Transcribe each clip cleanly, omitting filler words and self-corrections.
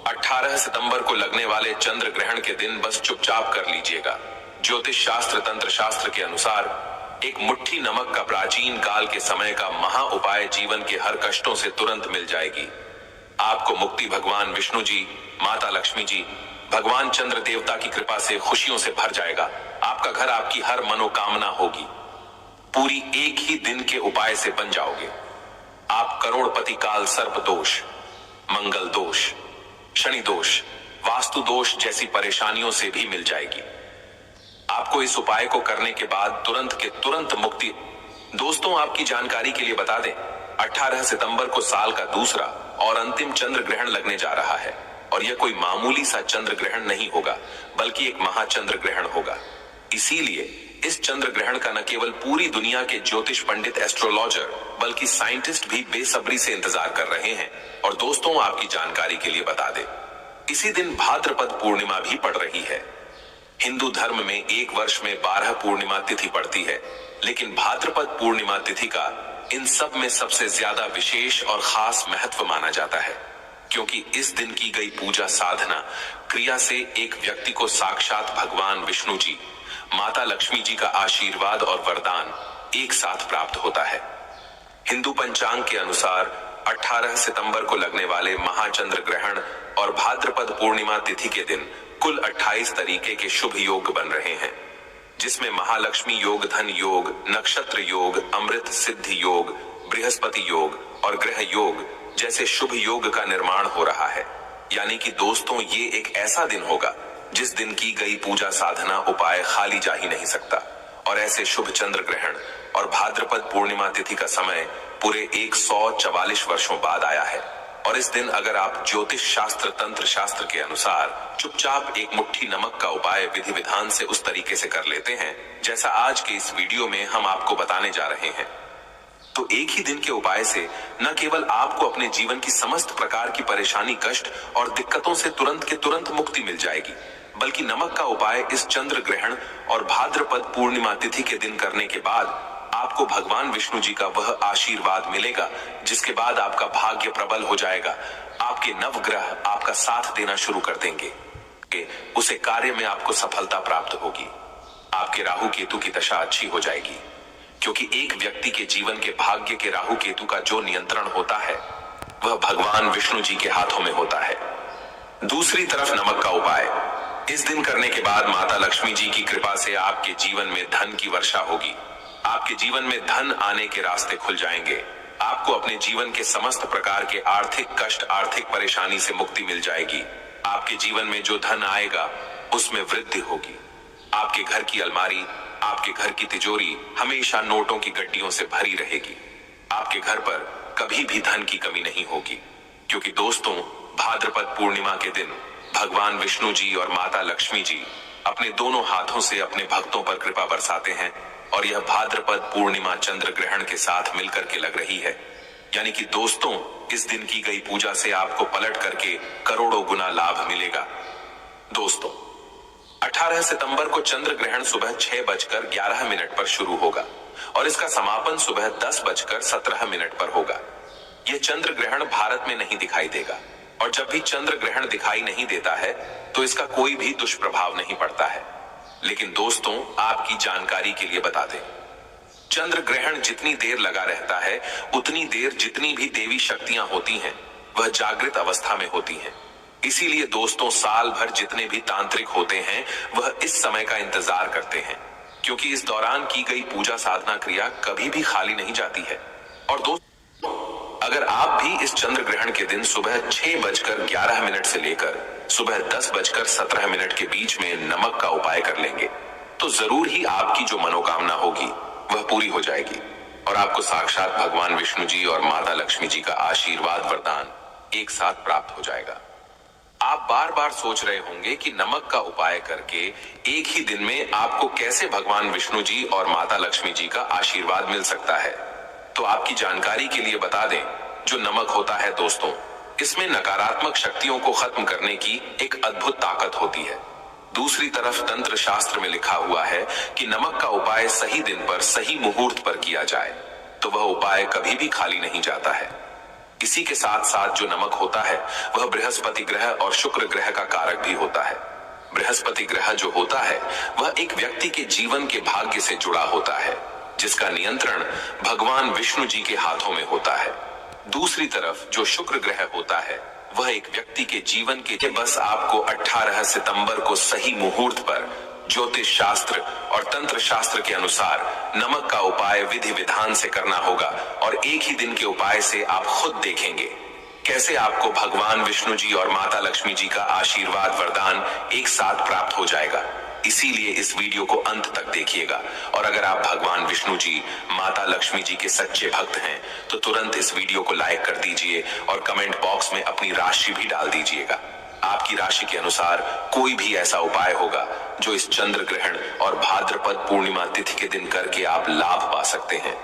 18 सितंबर को लगने वाले चंद्र ग्रहण के दिन बस चुपचाप कर लीजिएगा। ज्योतिष शास्त्र तंत्र शास्त्र के अनुसार एक मुट्ठी नमक का प्राचीन काल के समय का महा उपाय जीवन के हर कष्टों से तुरंत मिल जाएगी। आपको मुक्ति भगवान विष्णु जी, माता लक्ष्मी जी, भगवान चंद्र देवता की कृपा से खुशियों से भर जाएगा। आपका घर, आपकी हर मनोकामना होगी पूरी एक ही दिन के उपाय से बन जाओगे। आप करोड़पति काल सर्प दोष, मंगल दोष, शनि दोष, वास्तु दोष जैसी परेशानियों से भी मिल जाएगी। आपको इस उपाय को करने के बाद तुरंत के तुरंत मुक्ति। दोस्तों, आपकी जानकारी के लिए बता दें, 18 सितंबर को साल का दूसरा और अंतिम चंद्र ग्रहण लगने जा रहा है और यह कोई मामूली सा चंद्र ग्रहण नहीं होगा, बल्कि एक महाचंद्र ग्रहण होगा। इसीलिए इस चंद्र ग्रहण का न केवल पूरी दुनिया के ज्योतिष पंडित, एस्ट्रोलॉजर, बल्कि साइंटिस्ट भी बेसब्री से इंतजार कर रहे हैं। और दोस्तों, आपकी जानकारी के लिए बता दें, इसी दिन भाद्रपद पूर्णिमा भी पड़ रही है। हिंदू धर्म में एक वर्ष में 12 पूर्णिमा तिथि पड़ती है, लेकिन भाद्रपद पूर्णिमा तिथि का इन सब में सबसे ज्यादा विशेष और खास महत्व माना जाता है, क्योंकि इस दिन की गई पूजा साधना क्रिया से एक व्यक्ति को साक्षात भगवान विष्णु जी, माता लक्ष्मी जी का आशीर्वाद और वरदान एक साथ प्राप्त होता है। हिंदू पंचांग के अनुसार 18 सितंबर को लगने वाले महाचंद्र ग्रहण और भाद्रपद पूर्णिमा तिथि के दिन कुल 28 तरीके के शुभ योग बन रहे हैं, जिसमें महालक्ष्मी योग, धन योग, नक्षत्र योग, अमृत सिद्धि योग, बृहस्पति योग और ग्रह योग जैसे शुभ योग का निर्माण हो रहा है। यानी कि दोस्तों, ये एक ऐसा दिन होगा जिस दिन की गई पूजा साधना उपाय खाली जा ही नहीं सकता। और ऐसे शुभ चंद्र ग्रहण और भाद्रपद पूर्णिमा तिथि का समय पूरे 144 वर्षों बाद आया है। और इस दिन अगर आप ज्योतिष शास्त्र तंत्र शास्त्र के अनुसार चुपचाप एक मुट्ठी नमक का उपाय विधि विधान से उस तरीके से कर लेते हैं जैसा आज के इस वीडियो में हम आपको बताने जा रहे हैं, तो एक ही दिन के उपाय से न केवल आपको अपने जीवन की समस्त प्रकार की परेशानी, कष्ट और दिक्कतों से तुरंत के तुरंत मुक्ति मिल जाएगी, बल्कि नमक का उपाय इस चंद्र ग्रहण और भाद्रपद पूर्णिमा तिथि के दिन करने के बाद आपको भगवान विष्णु जी का वह आशीर्वाद मिलेगा, जिसके बाद आपका भाग्य प्रबल हो जाएगा। आपके नवग्रह आपका साथ देना शुरू कर देंगे, उसे कार्य में आपको सफलता प्राप्त होगी। आपके राहु केतु की दशा अच्छी हो जाएगी, क्योंकि एक व्यक्ति के जीवन के भाग्य के राहु केतु का जो नियंत्रण होता है वह भगवान विष्णु जी के हाथों में होता है। दूसरी तरफ नमक का उपाय इस दिन करने के बाद माता लक्ष्मी जी की कृपा से आपके जीवन में धन की वर्षा होगी। आपके जीवन में धन आने के रास्ते खुल जाएंगे। आपको अपने जीवन के समस्त प्रकार के आर्थिक कष्ट, आर्थिक परेशानी से मुक्ति मिल जाएगी। आपके जीवन में जो धन आएगा उसमें वृद्धि होगी। आपके घर की अलमारी, आपके घर की तिजोरी हमेशा नोटों की गड्डियों से भरी रहेगी। आपके घर पर कभी भी धन की कमी नहीं होगी, क्योंकि दोस्तों, भाद्रपद पूर्णिमा के दिन भगवान विष्णु जी और माता लक्ष्मी जी अपने दोनों हाथों से अपने भक्तों पर कृपा बरसाते हैं। और यह भाद्रपद पूर्णिमा चंद्र ग्रहण के साथ मिलकर के लग रही है। यानी कि दोस्तों, इस दिन की गई पूजा से आपको पलट करके करोड़ों गुना लाभ मिलेगा। दोस्तों, 18 सितंबर को चंद्र ग्रहण सुबह 6:11 पर शुरू होगा और इसका समापन सुबह 10:17 पर होगा। यह चंद्र ग्रहण भारत में नहीं दिखाई देगा, और जब भी चंद्र ग्रहण दिखाई नहीं देता है तो इसका कोई भी दुष्प्रभाव नहीं पड़ता है। लेकिन दोस्तों, आपकी जानकारी के लिए बता दें, चंद्र ग्रहण जितनी देर लगा रहता है उतनी देर जितनी भी देवी शक्तियां होती हैं वह जागृत अवस्था में होती हैं। इसीलिए दोस्तों, साल भर जितने भी तांत्रिक होते हैं वह इस समय का इंतजार करते हैं, क्योंकि इस दौरान की गई पूजा साधना क्रिया कभी भी खाली नहीं जाती है। और दोस्तों, अगर आप भी इस चंद्र ग्रहण के दिन सुबह 6:11 से लेकर सुबह 10:17 के बीच में नमक का उपाय कर लेंगे तो जरूर ही आपकी जो मनोकामना होगी वह पूरी हो जाएगी और आपको साक्षात भगवान विष्णु जी और माता लक्ष्मी जी का आशीर्वाद, वरदान एक साथ प्राप्त हो जाएगा। आप बार बार सोच रहे होंगे कि नमक का उपाय करके एक ही दिन में आपको कैसे भगवान विष्णु जी और माता लक्ष्मी जी का आशीर्वाद मिल सकता है। तो आपकी जानकारी के लिए बता दें, जो नमक होता है दोस्तों, इसमें नकारात्मक शक्तियों को खत्म करने की एक अद्भुत ताकत होती है। दूसरी तरफ तंत्र शास्त्र में लिखा हुआ है कि नमक का उपाय सही दिन पर, सही मुहूर्त पर किया जाए तो वह उपाय कभी भी खाली नहीं जाता है। इसी के साथ साथ जो नमक होता है वह बृहस्पति ग्रह और शुक्र ग्रह का कारक भी होता है। बृहस्पति ग्रह जो होता है वह एक व्यक्ति के जीवन के भाग्य से जुड़ा होता है, जिसका नियंत्रण भगवान विष्णु जी के हाथों में होता है। दूसरी तरफ जो शुक्र ग्रह होता है वह एक व्यक्ति के जीवन के बस आपको 18 सितंबर को सही मुहूर्त पर ज्योतिष शास्त्र और तंत्र शास्त्र के अनुसार नमक का उपाय विधि विधान से करना होगा और एक ही दिन के उपाय से आप खुद देखेंगे कैसे आपको भगवान विष्णु जी और माता लक्ष्मी जी का आशीर्वाद वरदान एक साथ प्राप्त हो जाएगा। इसीलिए इस वीडियो को अंत तक देखिएगा और अगर आप भगवान विष्णु जी माता लक्ष्मी जी के सच्चे भक्त हैं तो तुरंत इस वीडियो को लाइक कर दीजिए और कमेंट बॉक्स में अपनी राशि भी डाल दीजिएगा। आपकी राशि के अनुसार कोई भी ऐसा उपाय होगा जो इस चंद्र ग्रहण और भाद्रपद पूर्णिमा तिथि के दिन करके आप लाभ पा सकते हैं,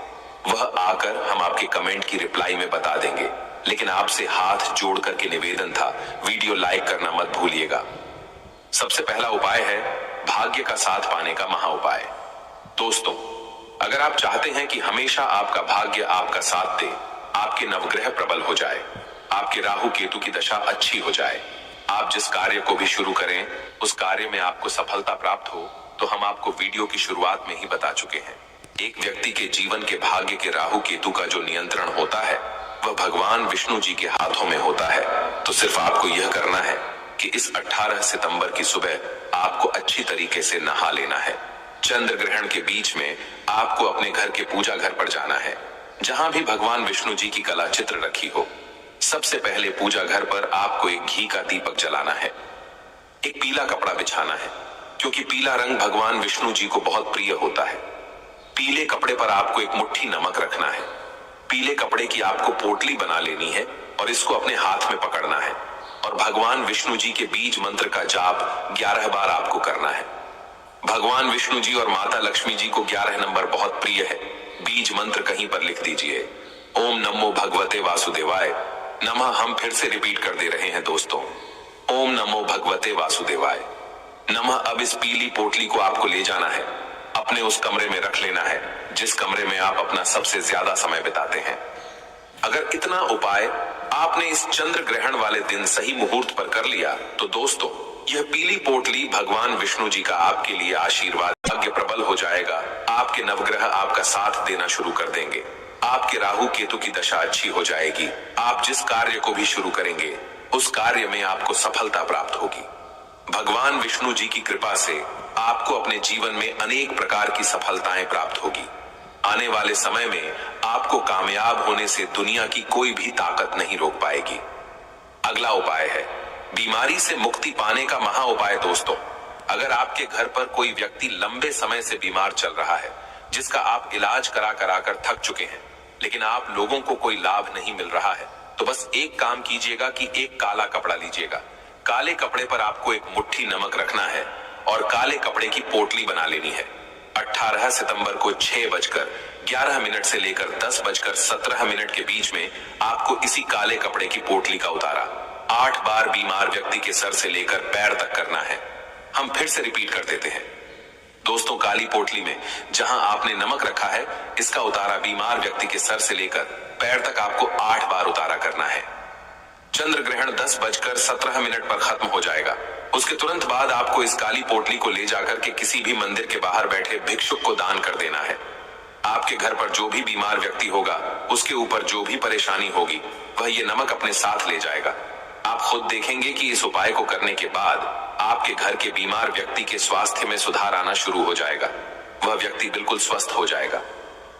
वह आकर हम आपके कमेंट की रिप्लाई में बता देंगे। लेकिन आपसे हाथ जोड़ करके निवेदन था, वीडियो लाइक करना मत भूलिएगा। सबसे पहला उपाय है भाग्य का साथ पाने का महा उपाय। दोस्तों, अगर आप चाहते हैं कि हमेशा आपका भाग्य आपका साथ दे, आपके नवग्रह प्रबल हो जाए, आपके राहु केतु की दशा अच्छी हो जाए, आप जिस कार्य को भी शुरू करें उस कार्य में आपको सफलता प्राप्त हो, तो हम आपको वीडियो की शुरुआत में ही बता चुके हैं। एक व्यक्ति के जीवन के भाग्य के राहु केतु का जो नियंत्रण होता है वह भगवान विष्णु जी के हाथों में होता है। तो सिर्फ आपको यह करना है कि इस 18 सितंबर की सुबह आपको अच्छी तरीके से नहा लेना है। चंद्र ग्रहण के बीच में आपको अपने घर के पूजा घर पर जाना है, जहां भी भगवान विष्णु जी की कला चित्र रखी हो। सबसे पहले पूजा घर पर आपको एक घी का दीपक जलाना है, एक पीला कपड़ा बिछाना है, क्योंकि पीला रंग भगवान विष्णु जी को बहुत प्रिय होता है। पीले कपड़े पर आपको एक मुट्ठी नमक रखना है। पीले कपड़े की आपको पोटली बना लेनी है और इसको अपने हाथ में पकड़ना है और भगवान विष्णु जी के बीज मंत्र का जाप 11 बार आपको करना है। भगवान विष्णु जी और माता लक्ष्मी जी को 11 नंबर बहुत प्रिय है। बीज मंत्र कहीं पर लिख दीजिए, ओम नमो भगवते वासुदेवाय नमः। हम फिर से रिपीट कर दे रहे हैं दोस्तों, ओम नमो भगवते वासुदेवाय नमः। अब इस पीली पोटली को आपको ले जाना है, अपने उस कमरे में रख लेना है जिस कमरे में आप अपना सबसे ज्यादा समय बिताते हैं। अगर इतना उपाय आपने इस चंद्र ग्रहण वाले दिन सही मुहूर्त पर कर लिया तो दोस्तों यह पीली पोटली भगवान विष्णु जी का आपके लिए आशीर्वाद भाग्य प्रबल हो जाएगा। आपके नवग्रह आपका साथ देना शुरू कर देंगे, आपके राहु केतु की दशा अच्छी हो जाएगी। आप जिस कार्य को भी शुरू करेंगे उस कार्य में आपको सफलता प्राप्त होगी। भगवान विष्णु जी की कृपा से आपको अपने जीवन में अनेक प्रकार की सफलताएं प्राप्त होगी। आने वाले समय में आपको कामयाब होने से दुनिया की कोई भी ताकत नहीं रोक पाएगी। अगला उपाय है बीमारी से मुक्ति पाने का महा उपाय। दोस्तों, अगर आपके घर पर कोई व्यक्ति लंबे समय से बीमार चल रहा है, जिसका आप इलाज करा कर थक चुके हैं, लेकिन आप लोगों को कोई लाभ नहीं मिल रहा है, तो बस एक काम कीजिएगा कि एक काला कपड़ा लीजिएगा। काले कपड़े पर आपको एक मुट्ठी नमक रखना है और काले कपड़े की पोटली बना लेनी है। 18 सितंबर को 6:11 से लेकर 10:17 के बीच में आपको इसी काले कपड़े की पोटली का उतारा 8 बार बीमार व्यक्ति के सर से लेकर पैर तक करना है। हम फिर से रिपीट कर देते हैं दोस्तों, काली पोटली में जहां आपने नमक रखा है इसका उतारा बीमार व्यक्ति के सर से लेकर पैर तक आपको 8 बार उतारा करना है। चंद्र ग्रहण 10:17 पर खत्म हो जाएगा। उसके तुरंत बाद आपको इस काली पोटली को ले जाकर के किसी भी मंदिर के बाहर बैठे भिक्षुक को दान कर देना है। आपके घर पर जो भी बीमार व्यक्ति होगा उसके ऊपर जो भी परेशानी होगी वह ये नमक अपने साथ ले जाएगा। आप खुद देखेंगे कि इस उपाय को करने के बाद आपके घर के बीमार व्यक्ति के स्वास्थ्य में सुधार आना शुरू हो जाएगा, वह व्यक्ति बिल्कुल स्वस्थ हो जाएगा।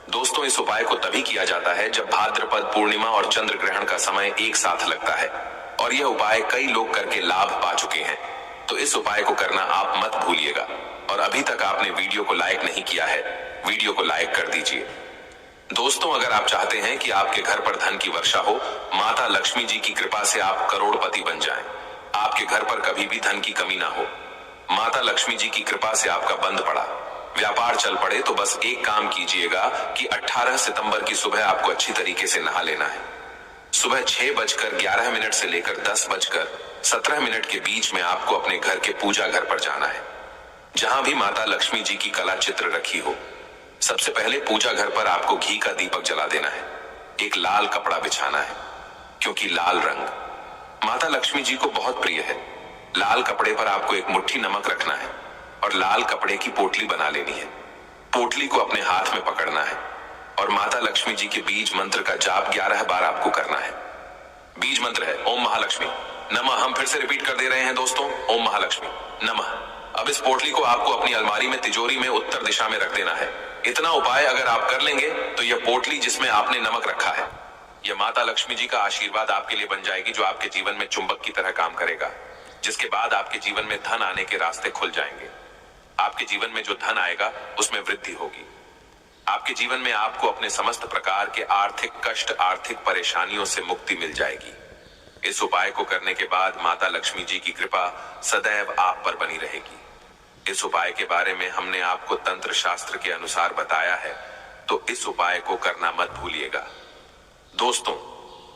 दोस्तों, इस उपाय को तभी किया जाता है जब भाद्रपद पूर्णिमा और चंद्र ग्रहण का समय एक साथ लगता है और यह उपाय कई लोग करके लाभ पा चुके हैं। तो इस उपाय को करना आप मत भूलिएगा। और अभी तक आपने वीडियो को लाइक नहीं किया है, वीडियो को लाइक कर दीजिए। दोस्तों, अगर आप चाहते हैं कि आपके घर पर धन की वर्षा हो, माता लक्ष्मी जी की कृपा से आप करोड़पति बन जाएं, आपके घर पर कभी भी धन की कमी ना हो, माता लक्ष्मी जी की कृपा से आपका बंद पड़ा व्यापार चल पड़े, तो बस एक काम कीजिएगा कि 18 सितंबर की सुबह आपको अच्छी तरीके से नहा लेना है। सुबह 6:11 से लेकर 10:17 के बीच में आपको अपने घर के पूजा घर पर जाना है, जहां भी माता लक्ष्मी जी की कला चित्र रखी हो। सबसे पहले पूजा घर पर आपको घी का दीपक जला देना है, एक लाल कपड़ा बिछाना है, क्योंकि लाल रंग माता लक्ष्मी जी को बहुत प्रिय है। लाल कपड़े पर आपको एक मुट्ठी नमक रखना है और लाल कपड़े की पोटली बना लेनी है। पोटली को अपने हाथ में पकड़ना है और माता लक्ष्मी जी के बीज मंत्र का जाप 11 बार आपको करना है। बीज मंत्र है ओम महालक्ष्मी नमः। हम फिर से रिपीट कर दे रहे हैं दोस्तों, ओम महालक्ष्मी नमः। अब इस पोटली को आपको अपनी अलमारी में तिजोरी में उत्तर दिशा में रख देना है। इतना उपाय अगर आप कर लेंगे तो यह पोटली जिसमें आपने नमक रखा है, यह माता लक्ष्मी जी का आशीर्वाद आपके लिए बन जाएगी, जो आपके जीवन में चुंबक की तरह काम करेगा, जिसके बाद आपके जीवन में धन आने के रास्ते खुल जाएंगे। आपके जीवन में जो धन आएगा उसमें वृद्धि होगी। आपके जीवन में आपको अपने समस्त प्रकार के आर्थिक कष्ट, आर्थिक परेशानियों से मुक्ति मिल जाएगी। इस उपाय को करने के बाद माता लक्ष्मी जी की कृपा सदैव आप पर बनी रहेगी। इस उपाय के बारे में हमने आपको तंत्र शास्त्र के अनुसार बताया है, तो इस उपाय को करना मत भूलिएगा। दोस्तों,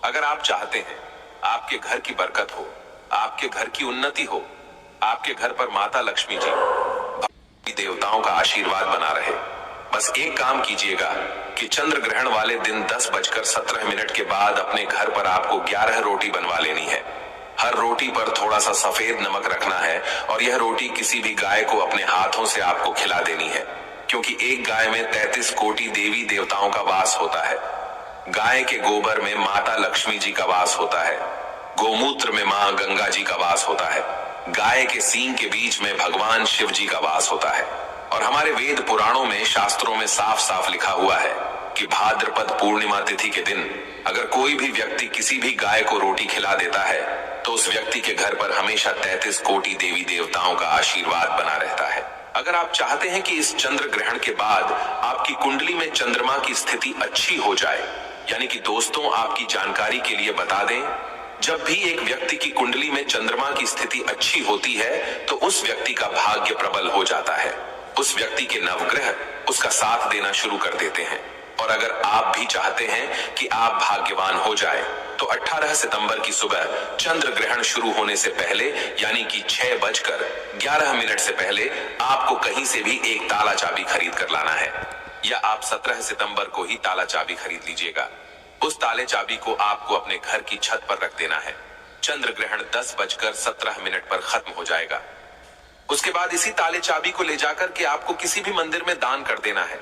अगर आप चाहते हैं आपके घर की बरकत हो, आपके घर की उन्नति हो, आपके घर पर माता लक्ष्मी जी देवताओं का आशीर्वाद बना रहे, बस एक काम कीजिएगा कि चंद्र ग्रहण वाले दिन 10:17 के बाद अपने घर पर आपको 11 रोटी बनवा लेनी है। हर रोटी पर थोड़ा सा सफेद नमक रखना है और यह रोटी किसी भी गाय को अपने हाथों से आपको खिला देनी है, क्योंकि एक गाय में 33 कोटि देवी देवताओं का वास होता है। गाय के गोबर में माता लक्ष्मी जी का वास होता है, गोमूत्र में मां गंगा जी का वास होता है, गाय के सींग के बीच में भगवान शिव जी का वास होता है। और हमारे वेद पुराणों में, शास्त्रों में साफ साफ लिखा हुआ है कि भाद्रपद पूर्णिमा तिथि के दिन अगर कोई भी व्यक्ति किसी भी गाय को रोटी खिला देता है तो उस व्यक्ति के घर पर हमेशा 33 कोटि देवी देवताओं का आशीर्वाद बना रहता है। अगर आप चाहते हैं कि इस चंद्र ग्रहण के बाद आपकी कुंडली में चंद्रमा की स्थिति अच्छी हो जाए, यानी कि दोस्तों आपकी जानकारी के लिए बता दें, जब भी एक व्यक्ति की कुंडली में चंद्रमा की स्थिति अच्छी होती है तो उस व्यक्ति का भाग्य प्रबल हो जाता है। उस व्यक्ति के नवग्रह उसका साथ देना शुरू कर देते हैं। और अगर आप भी चाहते हैं कि आप भाग्यवान हो जाए तो 18 सितंबर की सुबह चंद्र ग्रहण शुरू होने से पहले, यानी कि 6:11 से पहले आपको कहीं से भी एक ताला चाबी खरीद कर लाना है, या आप 17 सितंबर को ही ताला चाबी खरीद लीजिएगा। उस ताले चाबी को आपको अपने घर की छत पर रख देना है। चंद्र ग्रहण 10:17 पर खत्म हो जाएगा। उसके बाद इसी ताले चाबी को ले जाकर के आपको किसी भी मंदिर में दान कर देना है।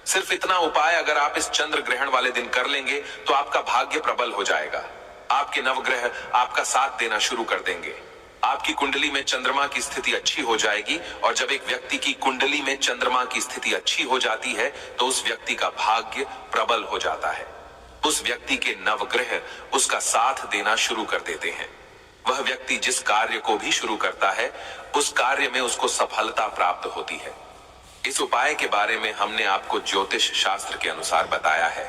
सिर्फ इतना उपाय अगर आप इस चंद्र ग्रहण वाले दिन कर लेंगे तो आपका भाग्य प्रबल हो जाएगा। आपके नवग्रह आपका साथ देना शुरू कर देंगे। आपकी कुंडली में चंद्रमा की स्थिति अच्छी हो जाएगी, और जब एक व्यक्ति की कुंडली में चंद्रमा की स्थिति अच्छी हो जाती है तो उस व्यक्ति का भाग्य प्रबल हो जाता है। उस व्यक्ति के नवग्रह उसका साथ देना शुरू कर देते हैं। वह व्यक्ति जिस कार्य को भी शुरू करता है उस कार्य में उसको सफलता प्राप्त होती है। इस उपाय के बारे में हमने आपको ज्योतिष शास्त्र के अनुसार बताया है।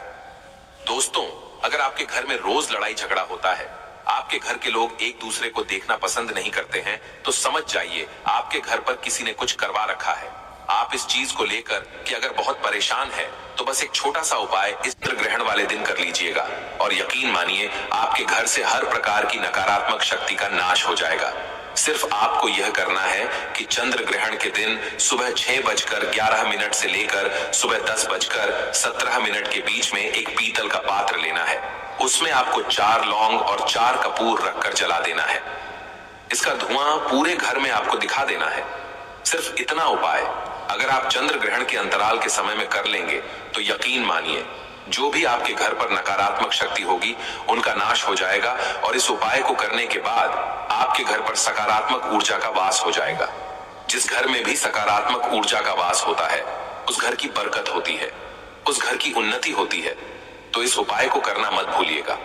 दोस्तों, अगर आपके घर में रोज लड़ाई झगड़ा होता है, आपके घर के लोग एक दूसरे को देखना पसंद नहीं करते हैं, तो समझ जाइए आपके घर पर किसी ने कुछ करवा रखा है। आप इस चीज को लेकर कि अगर बहुत परेशान है तो बस एक छोटा सा उपाय इस चंद्र ग्रहण वाले दिन कर लीजिएगा, और यकीन मानिए आपके घर से हर प्रकार की नकारात्मक शक्ति का नाश हो जाएगा। सिर्फ आपको यह करना है कि चंद्र ग्रहण के दिन सुबह 6:11 से लेकर सुबह 10:17 के बीच में एक पीतल का पात्र लेना है। उसमें आपको 4 लौंग और 4 कपूर रखकर जला देना है। इसका धुआं पूरे घर में आपको दिखा देना है। सिर्फ इतना उपाय अगर आप चंद्र ग्रहण के अंतराल के समय में कर लेंगे तो यकीन मानिए जो भी आपके घर पर नकारात्मक शक्ति होगी उनका नाश हो जाएगा, और इस उपाय को करने के बाद आपके घर पर सकारात्मक ऊर्जा का वास हो जाएगा। जिस घर में भी सकारात्मक ऊर्जा का वास होता है उस घर की बरकत होती है, उस घर की उन्नति होती है। तो इस उपाय को करना मत भूलिएगा।